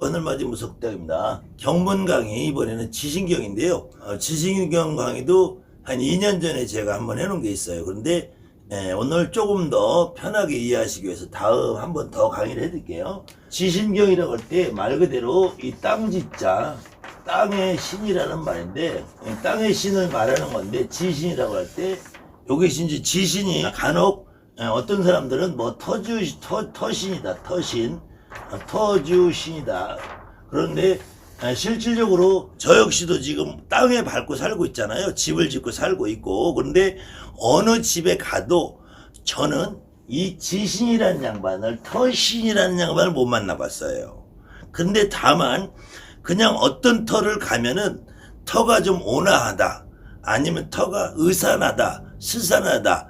그늘맞이 무속대입니다. 경문 강의 이번에는 지신경인데요. 지신경 강의도 한 2년 전에 제가 한번 해놓은 게 있어요. 그런데 오늘 조금 더 편하게 이해하시기 위해서 다음 한 번 더 강의를 해드릴게요. 지신경이라고 할 때 말 그대로 이 땅지자 땅의 신이라는 말인데 땅의 신을 말하는 건데 지신이라고 할 때 여기 이제 지신이 간혹 어떤 사람들은 뭐 터신이다 터주신이다 그런데 실질적으로 저 역시도 지금 땅에 밟고 살고 있잖아요. 집을 짓고 살고 있고. 그런데 어느 집에 가도 저는 이 지신이라는 양반을 터신이라는 양반을 못 만나봤어요. 근데 다만 그냥 어떤 터를 가면은 터가 좀 온화하다, 아니면 터가 의산하다, 스산하다,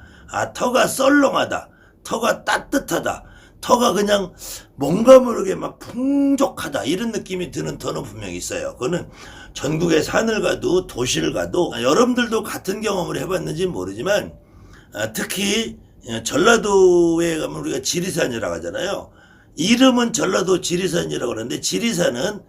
터가 썰렁하다, 터가 따뜻하다, 터가 그냥 뭔가 모르게 막 풍족하다 이런 느낌이 드는 터는 분명히 있어요. 그거는 전국의 산을 가도 도시를 가도 여러분들도 같은 경험을 해봤는지 모르지만 특히 전라도에 가면 우리가 지리산이라고 하잖아요. 이름은 전라도 지리산이라고 하는데 지리산은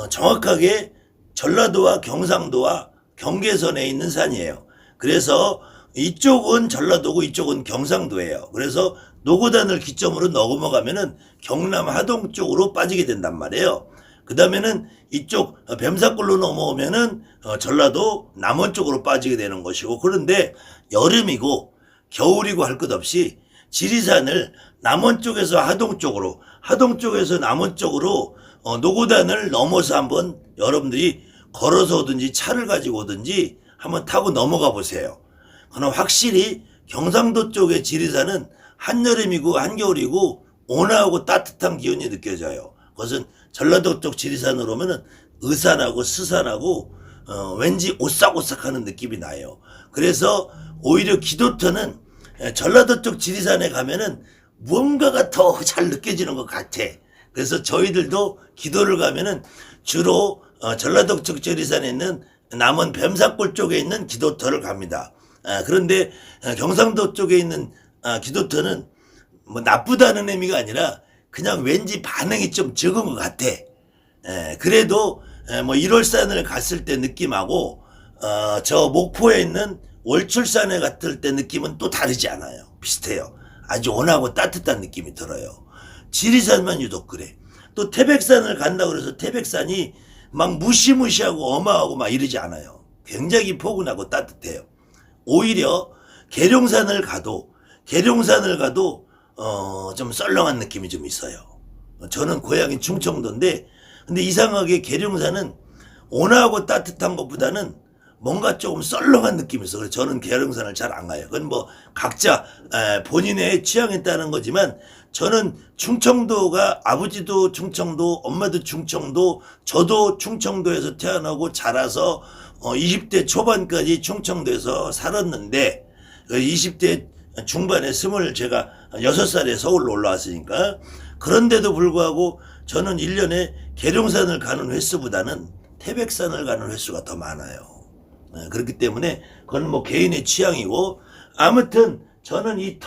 정확하게 전라도와 경상도와 경계선에 있는 산이에요. 그래서 이쪽은 전라도고 이쪽은 경상도예요. 그래서 노고단을 기점으로 넘어가면은 경남 하동 쪽으로 빠지게 된단 말이에요. 그 다음에는 이쪽 뱀사골로 넘어오면은 전라도 남원 쪽으로 빠지게 되는 것이고, 그런데 여름이고 겨울이고 할 것 없이 지리산을 남원 쪽에서 하동 쪽으로, 하동 쪽에서 남원 쪽으로 노고단을 넘어서 한번 여러분들이 걸어서 오든지 차를 가지고 오든지 한번 타고 넘어가 보세요. 그럼 확실히 경상도 쪽의 지리산은 한여름이고 한겨울이고 온화하고 따뜻한 기운이 느껴져요. 그것은 전라도 쪽 지리산으로 오면은 의산하고 스산하고 왠지 오싹오싹하는 느낌이 나요. 그래서 오히려 기도터는 전라도 쪽 지리산에 가면은 무언가가 더 잘 느껴지는 것 같아. 그래서 저희들도 기도를 가면은 주로 전라도 쪽 지리산에 있는 남원 뱀사골 쪽에 있는 기도터를 갑니다. 그런데 경상도 쪽에 있는 기도터는 뭐 나쁘다는 의미가 아니라 그냥 왠지 반응이 좀 적은 것 같아. 그래도 뭐 1월산을 갔을 때 느낌하고 저 목포에 있는 월출산에 갔을 때 느낌은 또 다르지 않아요. 비슷해요. 아주 온화하고 따뜻한 느낌이 들어요. 지리산만 유독 그래. 또 태백산을 간다고 해서 태백산이 막 무시무시하고 어마하고 막 이러지 않아요. 굉장히 포근하고 따뜻해요. 오히려 계룡산을 가도 좀 썰렁한 느낌이 좀 있어요. 저는 고향이 충청도인데 근데 이상하게 계룡산은 온화하고 따뜻한 것보다는 뭔가 조금 썰렁한 느낌이 있어요. 그래서 저는 계룡산을 잘 안 가요. 그건 뭐 각자 본인의 취향에 따른 거지만 저는 충청도가 아버지도 충청도, 엄마도 충청도, 저도 충청도에서 태어나고 자라서 20대 초반까지 충청도에서 살았는데 20대 중반에 제가 6살에 서울로 올라왔으니까 그런데도 불구하고 저는 1년에 계룡산을 가는 횟수보다는 태백산을 가는 횟수가 더 많아요. 그렇기 때문에 그건 뭐 개인의 취향이고 아무튼 저는 이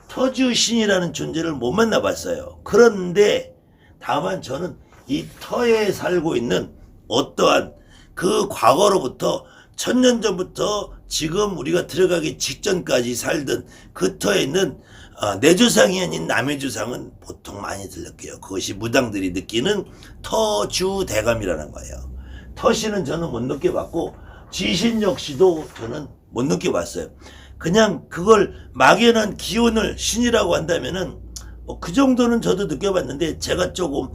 터주신이라는 존재를 못 만나봤어요. 그런데 다만 저는 이 터에 살고 있는 어떠한 그 과거로부터 1000년 전부터 지금 우리가 들어가기 직전까지 살던 그 터에 있는 내 조상이 아닌 남의 조상은 보통 많이들 느껴요. 그것이 무당들이 느끼는 터주대감이라는 거예요. 터신은 저는 못 느껴봤고 지신 역시도 저는 못 느껴봤어요. 그냥 그걸 막연한 기운을 신이라고 한다면은 뭐 그 정도는 저도 느껴봤는데 제가 조금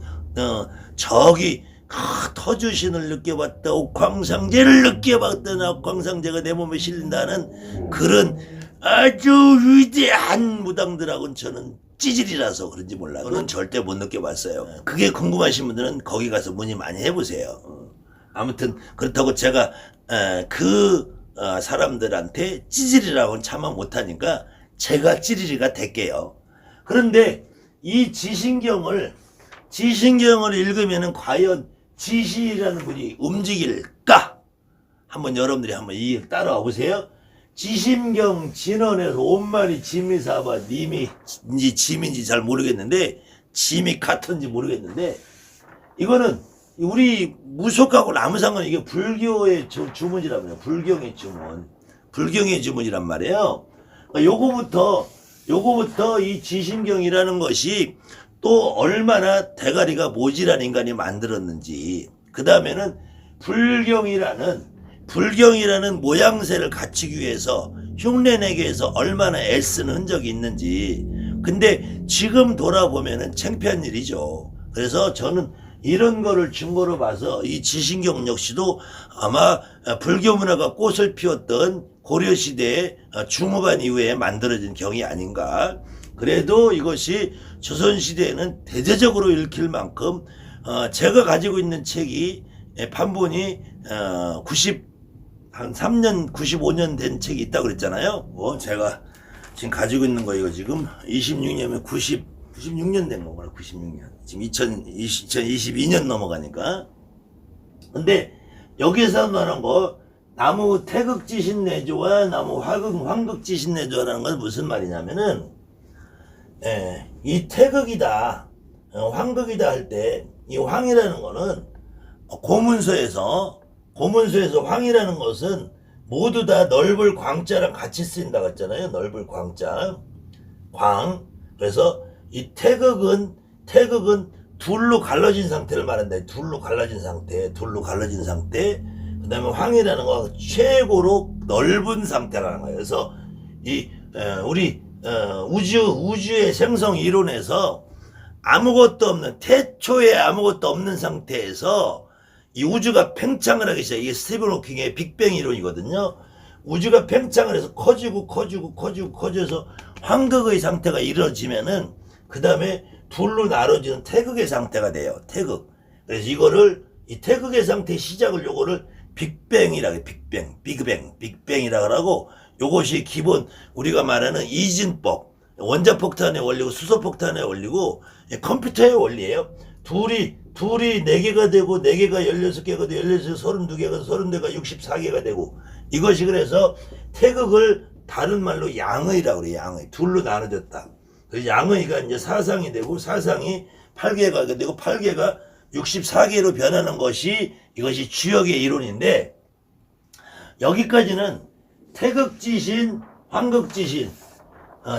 저기 터주신을 느껴봤다, 옥황상제를 느껴봤다, 옥황상제가 내 몸에 실린다는 그런 아주 위대한 무당들하고는 저는 찌질이라서 그런지 몰라요. 그건 절대 못 느껴봤어요. 그게 궁금하신 분들은 거기 가서 문의 많이 해보세요. 아무튼 그렇다고 제가 사람들한테 찌질이라고는 차마 못하니까 제가 찌질이가 될게요. 그런데 이 지신경을 읽으면은 과연 지신이라는 분이 움직일까? 한번 여러분들이 한번 따라와 보세요. 지신경 진원에서 온마리 지미사바 님이 짐인지 잘 모르겠는데 짐이 같은지 모르겠는데 이거는 우리 무속하고는 아무 상관, 이게 불교의 주문이라고요. 불경의 주문. 불경의 주문이란 말이에요. 그러니까 요거부터 이 지신경이라는 것이 또 얼마나 대가리가 모질한 인간이 만들었는지, 그 다음에는 불경이라는 모양새를 갖추기 위해서 흉내내기 위해서 얼마나 애쓴 흔적이 있는지. 근데 지금 돌아보면은 창피한 일이죠. 그래서 저는 이런 거를 증거로 봐서 이 지신경 역시도 아마 불교 문화가 꽃을 피웠던 고려시대의 중후반 이후에 만들어진 경이 아닌가. 그래도 이것이 조선시대에는 대대적으로 읽힐 만큼 제가 가지고 있는 책이 판본이 한 3년 95년 된 책이 있다고 그랬잖아요. 제가 지금 가지고 있는 거 이거 지금 26년이면 96년 된 거구나. 96년 지금 2022년 넘어가니까. 근데 여기서 말한 거 나무 태극지신내조와 나무 황극지신내조라는 건 무슨 말이냐면은 이 태극이다 황극이다 할 때 이 황이라는 거는 고문서에서 황이라는 것은 모두 다 넓을 광자랑 같이 쓰인다고 했잖아요. 넓을 광자 광. 그래서 이 태극은 둘로 갈라진 상태를 말한다. 둘로 갈라진 상태. 그 다음에 황이라는 건 최고로 넓은 상태라는 거예요. 그래서 우리 우주의 생성 이론에서 아무것도 없는, 태초에 아무것도 없는 상태에서 이 우주가 팽창을 하기 시작. 이게 스티븐 호킹의 빅뱅 이론이거든요. 우주가 팽창을 해서 커져서 황극의 상태가 이루어지면은 그 다음에 둘로 나눠지는 태극의 상태가 돼요. 태극. 그래서 이 태극의 상태의 시작을 요거를 빅뱅이라고 해요. 빅뱅이라고 하고, 요것이 기본 우리가 말하는 이진법, 원자폭탄의 원리고 수소폭탄의 원리고 컴퓨터의 원리예요. 둘이 4개가 되고 4개가 16개가 되고 16개가 32개가 32개가 64개가 되고, 이것이 그래서 태극을 다른 말로 양의라고 그래요. 양의. 둘로 나눠졌다. 그래서 양의가 이제 사상이 되고, 사상이 8개가 되고 8개가 64개로 변하는 것이 이것이 주역의 이론인데, 여기까지는 태극지신, 황극지신,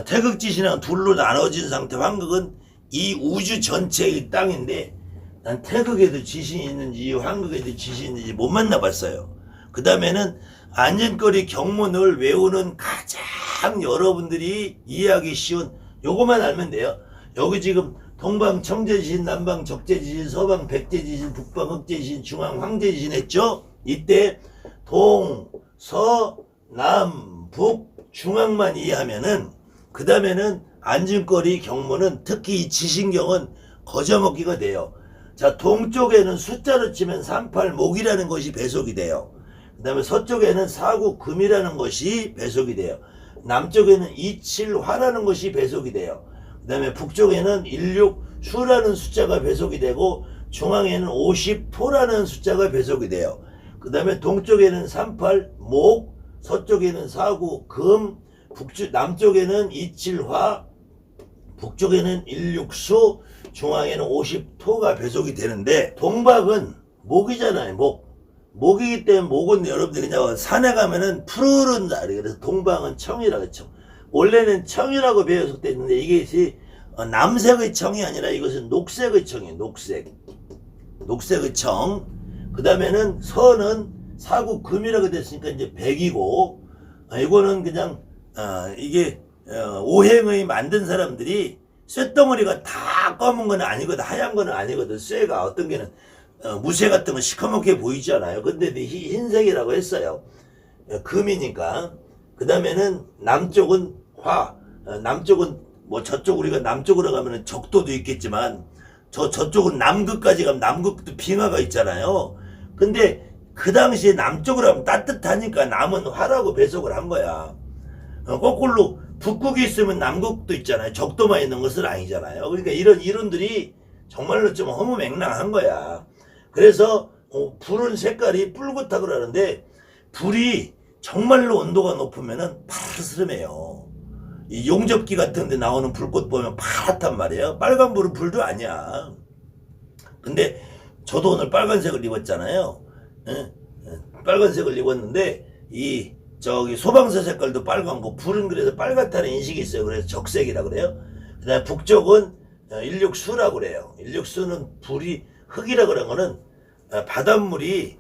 태극지신은 둘로 나눠진 상태, 황극은 이 우주 전체의 땅인데, 난 태극에도 지신이 있는지 황극에도 지신이 있는지 못 만나봤어요. 그 다음에는 안전거리 경문을 외우는 가장 여러분들이 이해하기 쉬운 요거만 알면 돼요. 여기 지금 동방 청제지신, 남방 적제지신, 서방 백제지신, 북방 흑제지신, 중앙 황제지신 했죠. 이때 동, 서, 남, 북, 중앙만 이해하면은, 그 다음에는 안전거리 경문은 특히 이 지신경은 거저먹기가 돼요. 자, 동쪽에는 숫자로 치면 38목이라는 것이 배속이 돼요. 그 다음에 서쪽에는 49금이라는 것이 배속이 돼요. 남쪽에는 27화라는 것이 배속이 돼요. 그 다음에 북쪽에는 16수라는 숫자가 배속이 되고, 중앙에는 50토라는 숫자가 배속이 돼요. 그 다음에 동쪽에는 38목, 서쪽에는 49금, 남쪽에는 27화, 북쪽에는 16수, 중앙에는 50토가 배속이 되는데, 동박은 목이잖아요. 목이기 때문에 목은 여러분들이 그냥 산에 가면은 푸르른 자리, 그래서 동방은 청이라고 청. 원래는 청이라고 배속되어 있는데, 이것이 남색의 청이 아니라 이것은 녹색의 청이에요. 녹색의 청. 그 다음에는 서는 사구금이라고 됐으니까 이제 백이고, 이거는 그냥 이게 오행의 만든 사람들이 쇳덩어리가 다 검은 건 아니거든, 하얀 건 아니거든. 쇠가 어떤 게는 무쇠 같은 건 시커멓게 보이잖아요. 근데 흰색이라고 했어요. 금이니까. 그 다음에는 남쪽은 화, 남쪽은 뭐 저쪽 우리가 남쪽으로 가면은 적도도 있겠지만 저쪽은 남극까지 가면 남극도 빙하가 있잖아요. 근데 그 당시에 남쪽으로 하면 따뜻하니까 남은 화라고 배속을 한 거야. 거꾸로 북극이 있으면 남극도 있잖아요. 적도만 있는 것은 아니잖아요. 그러니까 이런 이론들이 정말로 좀 허무맹랑한 거야. 그래서 불은 색깔이 붉었다고 그러는데, 불이 정말로 온도가 높으면은 파르스름해요. 이 용접기 같은 데 나오는 불꽃 보면 파랗단 말이에요. 빨간 불은 불도 아니야. 근데 저도 오늘 빨간색을 입었잖아요. 예? 예, 빨간색을 입었는데 저기 소방서 색깔도 빨간고 불은 그래서 빨갛다는 인식이 있어요. 그래서 적색이라 그래요. 그다음에 북쪽은 일육수라고 그래요. 일육수는 불이 흙이라 그런 거는 바닷물이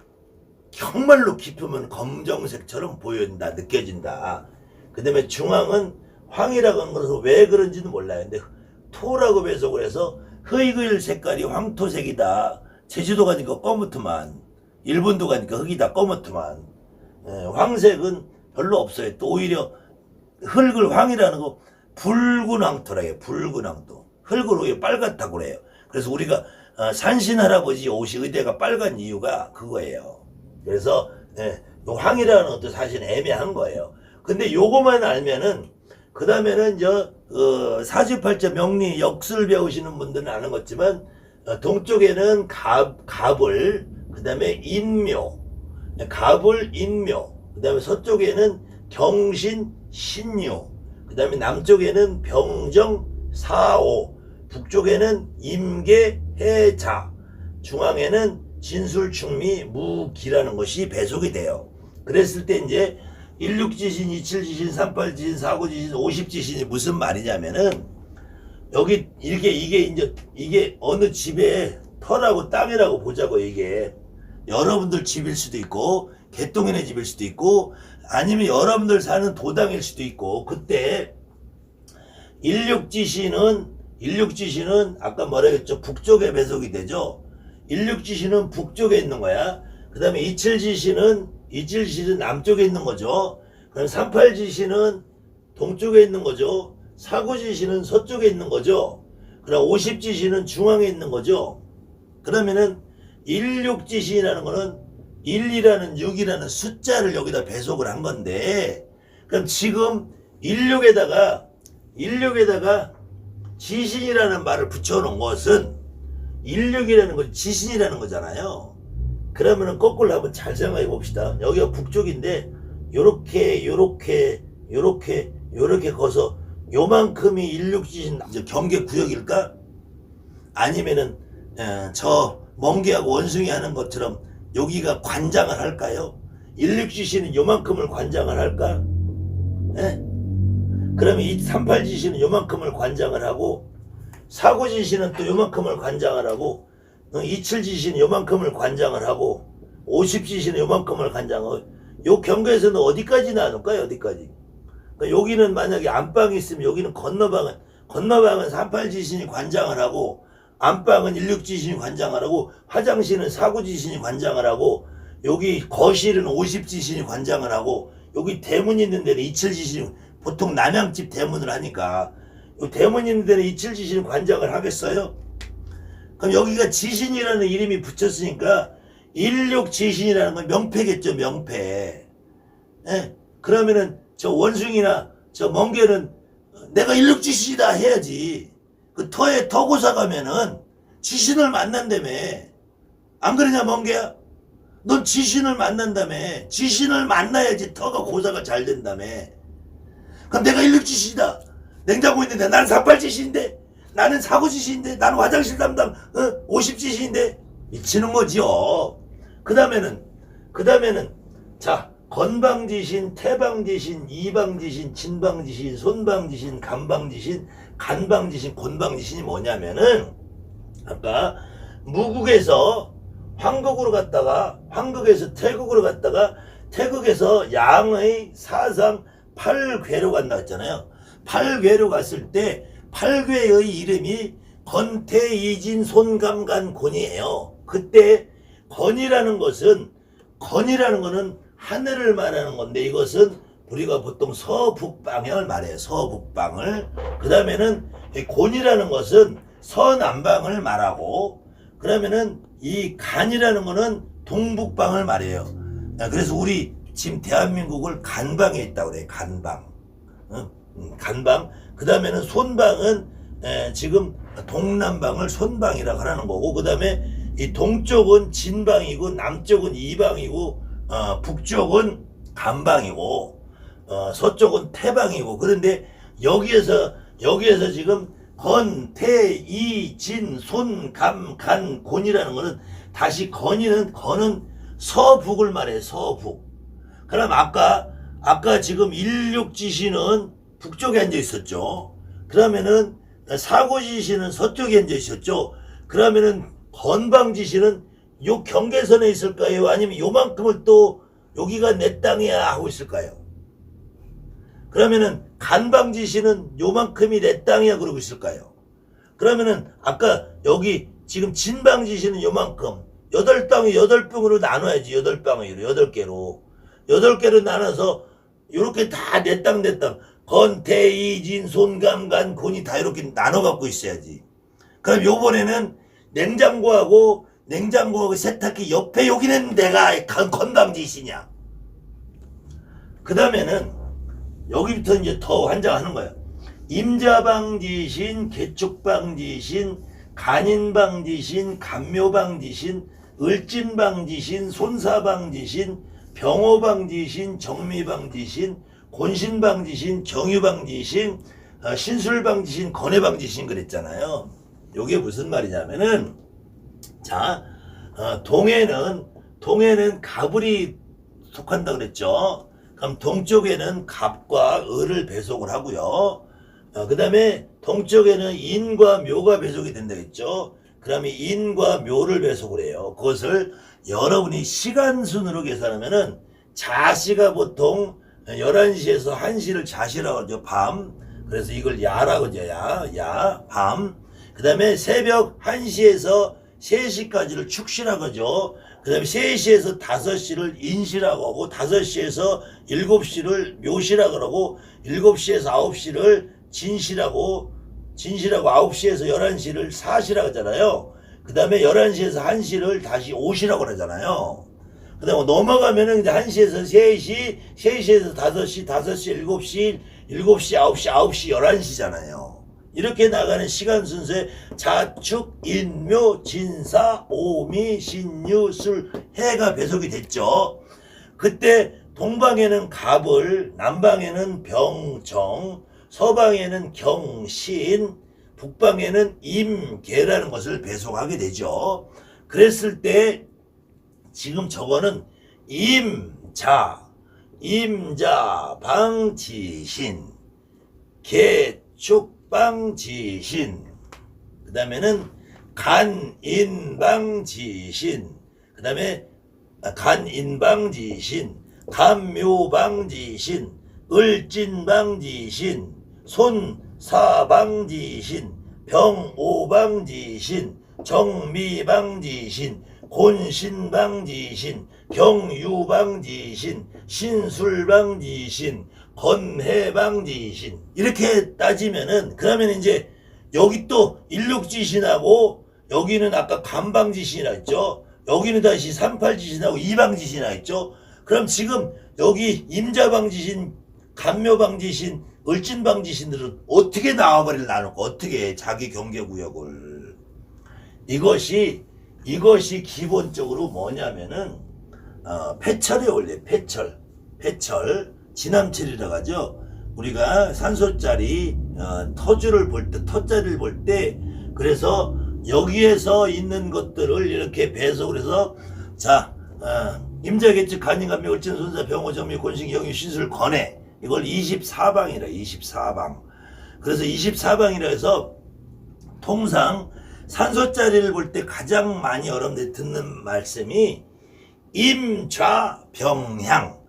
정말로 깊으면 검정색처럼 보인다, 느껴진다. 그 다음에 중앙은 황이라고 하는 것은 왜 그런지는 몰라요. 근데 토라고 배속을 해서 흙의 색깔이 황토색이다. 제주도 가니까 검은트만, 일본도 가니까 흙이다 검은트만. 황색은 별로 없어요. 또 오히려 흙을 황이라는 거 붉은 황토라 해요. 붉은 황토. 흙을 오히려 빨갛다고 그래요. 그래서 우리가 산신 할아버지 옷이 의대가 빨간 이유가 그거예요. 그래서 황이라는 것도 사실 애매한 거예요. 근데 요거만 알면은 그 다음에는 사주팔자 명리 역술 배우시는 분들은 아는 것지만 동쪽에는 갑을, 그 다음에 인묘, 갑을 인묘, 그 다음에 서쪽에는 경신 신유, 그 다음에 남쪽에는 병정 사오, 북쪽에는 임계 해자, 중앙에는 진술충미 무기라는 것이 배속이 돼요. 그랬을 때 이제 16지신, 27지신, 38지신, 49지신, 50지신이 무슨 말이냐면은 여기 이게 어느 집의 터라고 땅이라고 보자고. 이게 여러분들 집일 수도 있고 개똥이네 집일 수도 있고 아니면 여러분들 사는 도당일 수도 있고, 그때 16지신은 아까 뭐라 했죠? 북쪽에 배속이 되죠. 16지신은 북쪽에 있는 거야. 그 다음에 27지신은 남쪽에 있는 거죠. 그럼 38지신은 동쪽에 있는 거죠. 49지신은 서쪽에 있는 거죠. 그럼 50지신은 중앙에 있는 거죠. 그러면은 16지신이라는 거는 1이라는 6이라는 숫자를 여기다 배속을 한 건데, 그럼 지금 16에다가 지신이라는 말을 붙여놓은 것은 16이라는 건 지신이라는 거잖아요. 그러면은 거꾸로 한번 잘 생각해 봅시다. 여기가 북쪽인데 요렇게 거서 요만큼이 16지신 경계 구역일까? 아니면은 저 멍게하고 원숭이 하는 것처럼 여기가 관장을 할까요? 16지신은 요만큼을 관장을 할까? 그러면 이 38지신은 요만큼을 관장을 하고 49지신은 또 요만큼을 관장을 하고 27지신은 요만큼을 관장을 하고 50지신은 요만큼을 관장을 하고, 요 경계에서는 어디까지 나눌까요? 어디까지? 그러니까 여기는 만약에 안방이 있으면 여기는 건너방은 38지신이 관장을 하고, 안방은 16지신이 관장을 하고, 화장실은 49지신이 관장을 하고, 여기 거실은 50지신이 관장을 하고, 여기 대문 있는 데는 27지신이, 보통 남양집 대문을 하니까 요 대문 있는 데는 27지신이 관장을 하겠어요? 그럼 여기가 지신이라는 이름이 붙였으니까 16지신이라는 건 명패겠죠. 명패. 그러면은 저 원숭이나 저 멍게는 내가 16지신이다 해야지. 그 터에 터고사 가면은 지신을 만난다며. 안 그러냐 멍게야? 넌 지신을 만난다며. 지신을 만나야지 터가 고사가 잘 된다며. 그럼 내가 16지신이다. 냉장고 있는데 나는 38지신인데, 나는 49지신인데, 나는 화장실 담당 50지신인데 미치는 거지요. 그 다음에는 자, 건방지신, 태방지신, 이방지신, 진방지신, 손방지신, 간방지신, 간방지신, 곤방지신이 뭐냐면은 아까 무국에서 황국으로 갔다가, 황국에서 태국으로 갔다가, 태국에서 양의 사상 8궤로 간다 했잖아요. 8궤로 갔을 때 8궤의 이름이 건태이진 손감간곤이에요. 그때 건이라는 거는 하늘을 말하는 건데, 이것은 우리가 보통 서북방향을 말해요. 서북방을. 그 다음에는 곤이라는 것은 서남방을 말하고, 그러면은 이 간이라는 거는 동북방을 말해요. 그래서 우리 지금 대한민국을 간방에 있다고 그래요. 간방. 간방. 그 다음에는 손방은 지금 동남방을 손방이라고 하는 거고, 그 다음에 이 동쪽은 진방이고, 남쪽은 이방이고, 북쪽은 간방이고, 서쪽은 태방이고. 그런데 여기에서 지금 건, 태, 이, 진, 손, 감, 간, 곤이라는 거는 다시 건은 서북을 말해. 서북. 그럼 아까 지금 일육지신은 북쪽에 앉아 있었죠. 그러면은 사고지신은 서쪽에 앉아 있었죠. 그러면은 건방지신은 요 경계선에 있을까요? 아니면 요만큼을 또 여기가 내 땅이야 하고 있을까요? 그러면은 간방지신은 요만큼이 내 땅이야 그러고 있을까요? 그러면은 아까 여기 지금 진방지신은 요만큼 8땅이 8병으로 나눠야지. 8방으로 8개로 8개로 나눠서 요렇게 다 내 땅 건태이진 손감간 곤이 다 이렇게 나눠 갖고 있어야지. 그럼 요번에는 냉장고하고 세탁기 옆에 여기는 내가 건방지시냐. 그 다음에는 여기부터 이제 더 환장하는 거야. 임자방지신, 개축방지신, 간인방지신, 간묘방지신, 을진방지신, 손사방지신, 병호방지신, 정미방지신, 곤신방지신, 경유방지신, 신술방지신, 건해방지신 그랬잖아요. 요게 무슨 말이냐면은 자, 동해는 갑을이 속한다 그랬죠. 그럼 동쪽에는 갑과 을을 배속을 하고요. 그 다음에 동쪽에는 인과 묘가 배속이 된다 했죠. 그러면 인과 묘를 배속을 해요. 그것을 여러분이 시간순으로 계산하면은 자시가 보통 11시에서 1시를 자시라고 하죠. 밤. 그래서 이걸 야라고 하죠. 야, 밤. 그 다음에 새벽 1시에서 3시까지를 축시라고 하죠. 그 다음에 3시에서 5시를 인시라고 하고 5시에서 7시를 묘시라고 하고 7시에서 9시를 진시라고 9시에서 11시를 사시라고 하잖아요. 그 다음에 11시에서 1시를 다시 오시라고 하잖아요. 그 다음에 넘어가면은 이제 1시에서 3시, 3시에서 5시, 5시, 7시, 7시, 9시, 9시, 11시잖아요. 이렇게 나가는 시간 순서에 자축, 인묘, 진사, 오미, 신유, 술, 해가 배속이 됐죠. 그때 동방에는 갑을, 남방에는 병정, 서방에는 경신, 북방에는 임계라는 것을 배속하게 되죠. 그랬을 때 지금 저거는 임자, 방지신, 개축방지신, 그 다음에는 간인방지신, 그 다음에 간인방지신, 간묘방지신, 을진방지신, 손사방지신, 병오방지신, 정미방지신, 곤신방지신, 경유방지신, 신술방지신, 건해방지신. 이렇게 따지면은 그러면 이제 여기 또 일육지신하고 여기는 아까 간방지신이라 했죠. 여기는 다시 38지신하고 이방지신이라 했죠. 그럼 지금 여기 임자방지신, 간묘방지신, 을진방지신들은 어떻게 나와버릴 나누고 어떻게 자기 경계구역을. 이것이 기본적으로 뭐냐면은 패철에 올려. 패철 지남철이라고 하죠. 우리가 산소짜리 터주를 볼 때, 터자리를 볼 때, 그래서 여기에서 있는 것들을 이렇게 배속을 해서 자 임자개축, 간인간묘, 을진, 손사, 병호, 정미, 곤신, 경유, 신술, 건해, 이걸 24방이라. 24방. 그래서 24방이라 해서 통상 산소짜리를 볼 때 가장 많이 여러분들이 듣는 말씀이 임좌병향,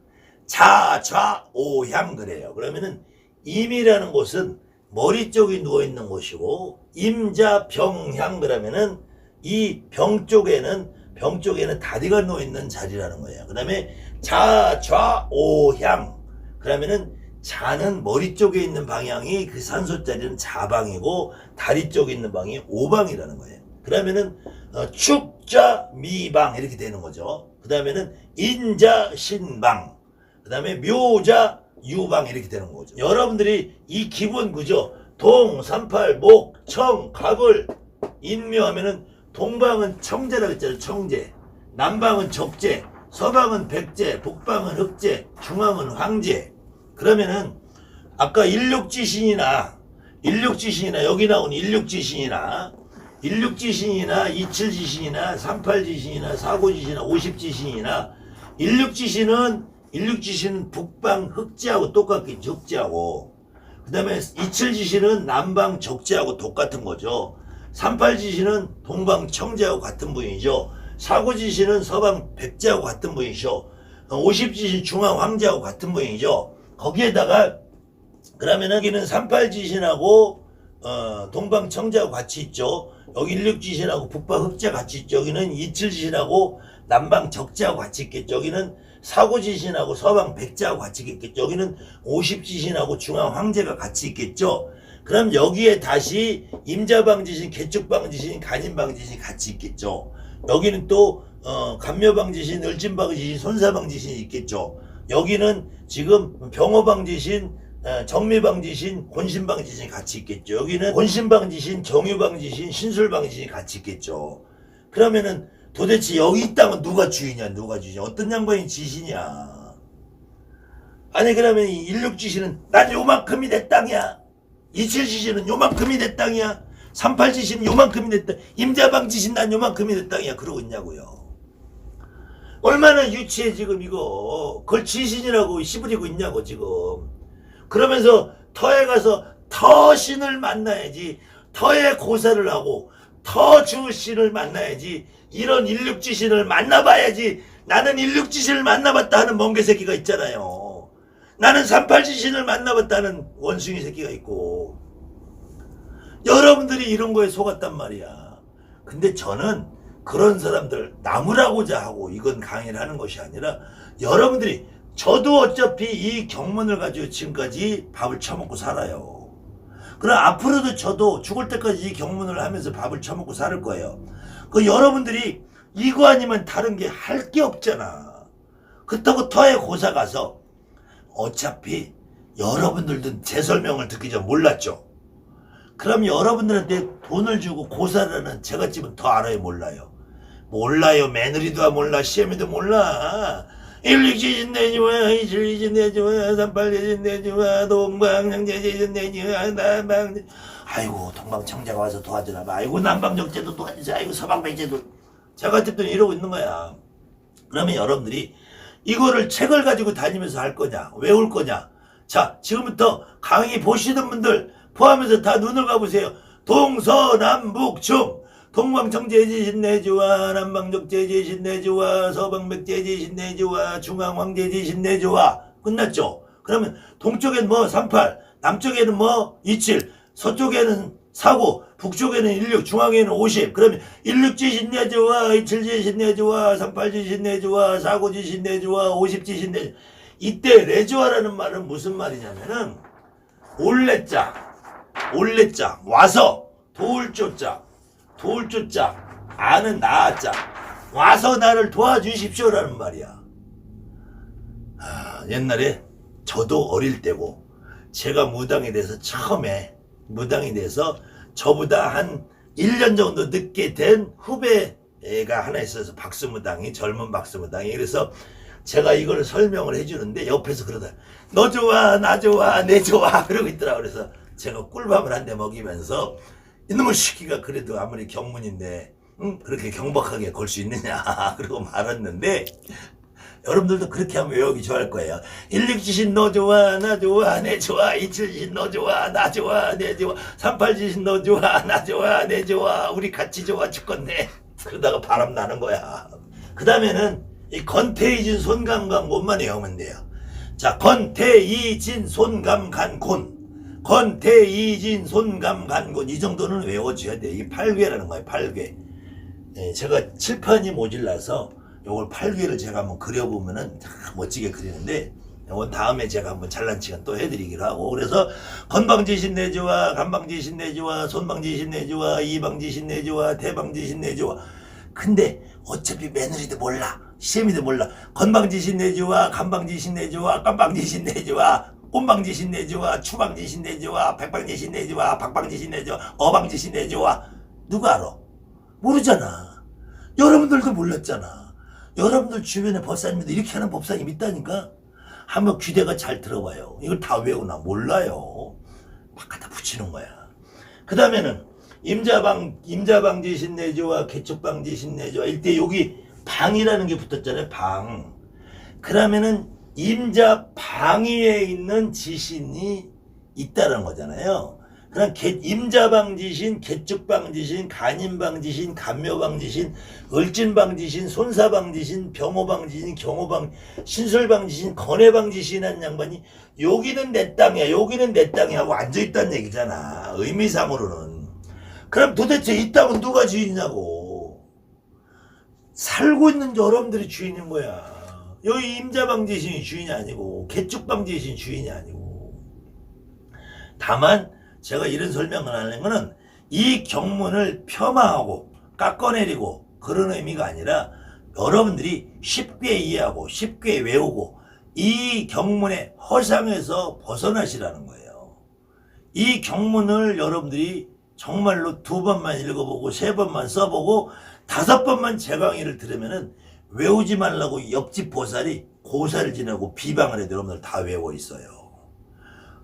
자좌오향 그래요. 그러면은 임이라는 곳은 머리 쪽이 누워있는 곳이고, 임자병향 그러면은 이 병 쪽에는 다리가 누워있는 자리라는 거예요. 그 다음에 자좌오향 그러면은 자는 머리 쪽에 있는 방향이, 그 산소짜리는 자방이고 다리 쪽에 있는 방이 오방이라는 거예요. 그러면은 축자 미방 이렇게 되는 거죠. 그 다음에는 인자 신방, 그 다음에 묘자 유방 이렇게 되는 거죠. 여러분들이 이 기본 구조 동, 38, 목, 청, 갑을 인묘하면은 동방은 청제라고 했잖아요. 청제. 남방은 적제, 서방은 백제, 북방은 흑제, 중앙은 황제. 그러면은 아까 일육지신이나 여기 나온 일육지신이나 16지신이나 27지신이나 38지신이나 49지신이나 50지신이나 16지신은 북방 흑지하고 똑같겠죠. 흑지하고. 그 다음에 27지신은 남방 적지하고 똑같은 거죠. 38지신은 동방 청지하고 같은 분이죠. 49지신은 서방 백지하고 같은 분이죠. 50지신 중앙 황제하고 같은 분이죠. 거기에다가 그러면은 여기는 38지신하고 동방 청지하고 같이 있죠. 여기 16지신하고 북방 흑지하 같이 있죠. 여기는 27지신하고 남방 적지하고 같이 있겠죠. 여기는 49지신하고 서방 백지하고 같이 있겠죠. 여기는 50지신하고 중앙 황제가 같이 있겠죠. 그럼 여기에 다시 임자방지신, 개축방지신, 간인방지신 같이 있겠죠. 여기는 또 간묘방지신, 을진방지신, 손사방지신이 있겠죠. 여기는 지금 병호방지신, 정미방지신, 곤신방지신 같이 있겠죠. 여기는 곤신방지신, 정유방지신, 신술방지신이 같이 있겠죠. 그러면은 도대체 여기 이 땅은 누가 주인이냐, 누가 주인이냐, 어떤 양반이 지신이야. 아니 그러면 이 16지신은 난 요만큼이 내 땅이야. 27지신은 요만큼이 내 땅이야. 38지신은 요만큼이 내 땅. 임자방지신 난 요만큼이 내 땅이야. 그러고 있냐고요. 얼마나 유치해 지금 이거. 그걸 지신이라고 시부리고 있냐고 지금. 그러면서 터에 가서 터신을 만나야지. 터에 고사를 하고 터주신을 만나야지. 이런 16지신을 만나봐야지. 나는 16지신을 만나봤다 하는 멍게 새끼가 있잖아요. 나는 38지신을 만나봤다는 원숭이 새끼가 있고. 여러분들이 이런 거에 속았단 말이야. 근데 저는 그런 사람들 나무라고자 하고 이건 강의를 하는 것이 아니라 여러분들이 저도 어차피 이 경문을 가지고 지금까지 밥을 처먹고 살아요. 그럼 앞으로도 저도 죽을 때까지 이 경문을 하면서 밥을 처먹고 살 거예요. 그 여러분들이 이거 아니면 다른 게 할 게 없잖아. 그렇다고 터에 고사 가서 어차피 여러분들도 제 설명을 듣기 전 몰랐죠. 그럼 여러분들한테 돈을 주고 고사를 하는 제가 지금 더 알아요, 몰라요? 몰라요. 며느리도 몰라, 시어미도 몰라. 16지신 내주와, 27지신 내주와, 38지신 내주와, 동방청제지신 내주와, 남방. 아이고 동방청제가 와서 도와주나 봐. 아이고 남방적제도 도와주자. 아이고 서방백제도. 제가 어쨌든 이러고 있는 거야. 그러면 여러분들이 이거를 책을 가지고 다니면서 할 거냐, 외울 거냐. 자, 지금부터 강의 보시는 분들 포함해서 다 눈을 가보세요. 동서남북중 동방청제지신 내주와, 남방적제지신 내주와, 서방백제지신 내주와, 중앙황제지신 내주와. 끝났죠? 그러면 동쪽엔 뭐 38, 남쪽에는 뭐 27, 서쪽에는 49, 북쪽에는 16, 중앙에는 50. 그러면 16지신 내주와, 27지신 내주와, 38지신 내주와, 49지신 내주와, 50지신 내주. 이때 내주와라는 말은 무슨 말이냐면은 올레자, 와서 도울조자, 아는 나자, 와서 나를 도와주십시오라는 말이야. 옛날에 저도 어릴 때고 제가 무당이 돼서 처음에 무당이 돼서 저보다 한 1년 정도 늦게 된 후배가 하나 있어서 박수무당이, 젊은 박수무당이. 그래서 제가 이걸 설명을 해주는데 옆에서 그러다 너 좋아, 나 좋아, 내 좋아 그러고 있더라고. 그래서 제가 꿀밥을 한 대 먹이면서 이놈의 시키가 그래도 아무리 경문인데 그렇게 경박하게 걸 수 있느냐 그러고 말았는데 여러분들도 그렇게 하면 외우기 좋아할 거예요. 16지신 너 좋아, 나 좋아, 내 좋아. 27지신 너 좋아, 나 좋아, 내 좋아. 38지신 너 좋아, 나 좋아, 내 좋아. 우리 같이 좋아 죽겠네. 그러다가 바람 나는 거야. 그 다음에는 이 건태이진 손감간곤만 외우면 돼요. 자, 건태이진 손감간곤. 건태이진 손감간곤. 이 정도는 외워줘야 돼. 이게 8괴라는 거예요. 8괴. 예, 제가 칠판이 모질라서 요걸 8괴를 제가 한번 그려보면은 멋지게 그리는데 요건 다음에 제가 한번 잘난 시간 또 해드리기로 하고. 그래서 건방지신 내주와, 간방지신 내주와, 손방지신 내주와, 이방지신 내주와, 대방지신 내주와. 근데 어차피 며느리도 몰라, 시애미도 몰라. 건방지신 내주와, 간방지신 내주와, 깜방지신 내주와, 꼼방지신 내주와, 추방지신 내주와, 백방지신 내주와, 박방지신 내주와, 어방지신 내주와. 누가 알아? 모르잖아. 여러분들도 몰랐잖아. 여러분들 주변에 법사님들 이렇게 하는 법사님 있다니까. 한번 귀대가 잘 들어봐요. 이걸 다 외우나 몰라요. 막 갖다 붙이는 거야. 그 다음에는 임자방지 신내조와 개축방지 신내조와 일대 여기 방이라는 게 붙었잖아요. 방. 그러면은 임자 방위에 있는 지신이 있다는 거잖아요. 그럼 임자방지신, 개축방지신, 간임방지신, 간묘방지신, 을진방지신, 손사방지신, 병호방지신, 신술방지신, 건해방지신한 양반이 여기는 내 땅이야, 여기는 내 땅이야 하고 앉아있다는 얘기잖아. 의미상으로는. 그럼 도대체 이 땅은 누가 주인이냐고. 살고 있는 여러분들이 주인인 거야. 여기 임자방지신이 주인이 아니고 개축방지신 주인이 아니고. 다만 제가 이런 설명을 하는 거는 이 경문을 폄하하고 깎아내리고 그런 의미가 아니라 여러분들이 쉽게 이해하고 쉽게 외우고 이 경문의 허상에서 벗어나시라는 거예요. 이 경문을 여러분들이 정말로 2번만 읽어보고 3번만 써보고 5번만 제 강의를 들으면은 외우지 말라고 옆집 보살이 고사를 지내고 비방을 해도 여러분들 다 외워 있어요.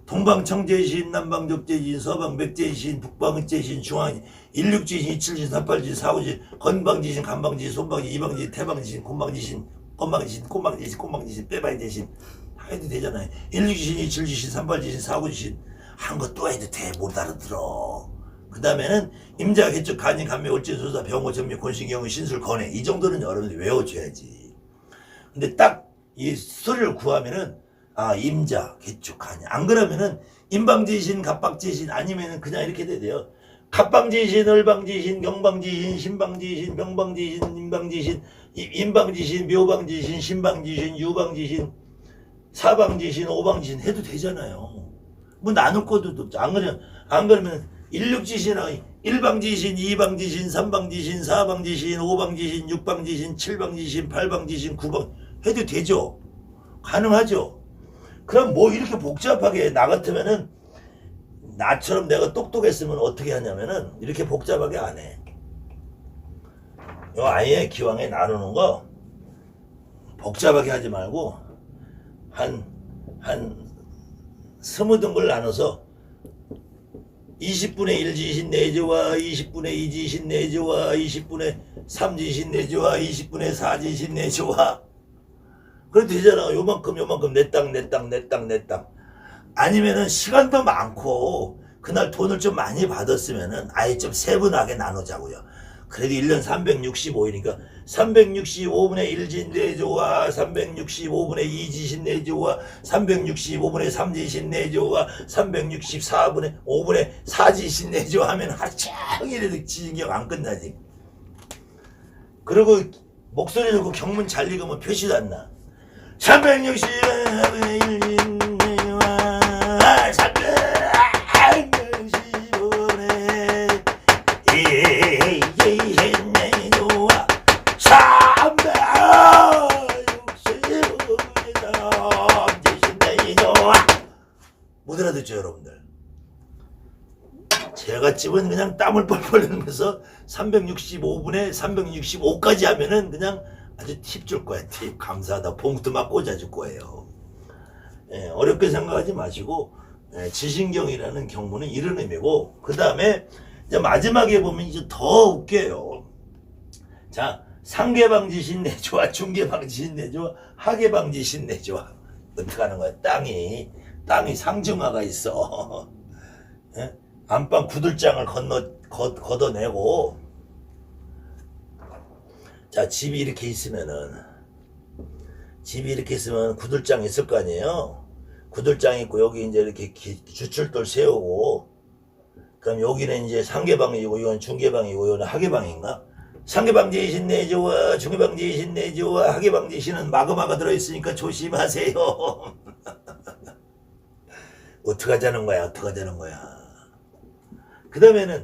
동방청제신, 남방적제신, 서방백제신, 북방제신, 중앙 일육지신, 이칠지신, 삼팔지신, 사구지신, 건방지신, 간방지신, 손방지신, 이방지신, 태방지신, 곤방지신, 건방지신, 꼼방지신, 꼼방지신, 빼방지신 다 해도 되잖아요. 일육지신, 이칠지신, 삼팔지신, 사구지신 한 거 또 해도 돼. 못 알아들어. 그 다음에는 임자, 개축, 간인, 간묘, 을진, 소사, 병호, 전묘, 곤신경은, 신술, 건해 이 정도는 여러분들이 외워줘야지. 근데 딱 이 소리를 구하면은 임자, 개축, 간이. 안 그러면은 임방지신, 갑방지신 아니면은 그냥 이렇게 돼요. 갑방지신, 을방지신, 경방지신, 신방지신, 병방지신, 임방지신, 묘방지신, 신방지신, 유방지신, 사방지신, 오방지신 해도 되잖아요. 뭐 나눌 것도 없죠. 안 그러면 일육지신하고 일방지신, 이방지신, 삼방지신, 사방지신, 오방지신, 육방지신, 칠방지신, 팔방지신, 구방 해도 되죠. 가능하죠. 그럼 뭐 이렇게 복잡하게 나 같으면은 나처럼 내가 똑똑했으면 어떻게 하냐면은 이렇게 복잡하게 안 해. 요 아예 기왕에 나누는 거 복잡하게 하지 말고 한 20등분 나눠서 20분의 1지신 내조와 20분의 2지신 내조와 20분의 3지신 내조와 20분의 4지신 내조와 그래도 되잖아. 요만큼 내 땅. 아니면은 시간도 많고 그날 돈을 좀 많이 받았으면은 아예 좀 세분하게 나누자고요. 그래도 1년 365일이니까 365분의 1진 내조와 365분의 2지신 내조와 365분의 3지신 내조와 364분의 5분의 4지신 내조 하면 하루 종일 지진경 안 끝나지. 그리고 목소리 듣고 경문 잘 읽으면 표시도 안 나. 360분의 1진 내조와 365분의 2지신 내조와 365분의 3지신 내조와 못 알아듣죠 여러분들? 제가 집은 그냥 땀을 뻘뻘 흘리면서 365분에 365까지 하면은 그냥 아주 팁 줄 거야. 팁 감사하다. 봉투 막 꽂아줄 거예요. 어렵게 생각하지 마시고 지신경이라는 경문은 이런 의미고 그 다음에 이제 마지막에 보면 이제 더 웃겨요. 자, 상계방지신 내조와 중계방지신 내조와 하계방지신 내조와 어떻게 하는 거야? 땅이 상중하가 있어. 안방 구들장을 걷어내고 자, 집이 이렇게 있으면 구들장이 있을 거 아니에요? 구들장이 있고 여기 이제 이렇게 주출돌 세우고 그럼 여기는 이제 상계방이고 이건 중계방이고 이건 하계방인가? 상계방지신 내조와 중계방지신 내조와 하계방지신은 마그마가 들어있으니까 조심하세요. 어떡하자는 거야? 그 다음에는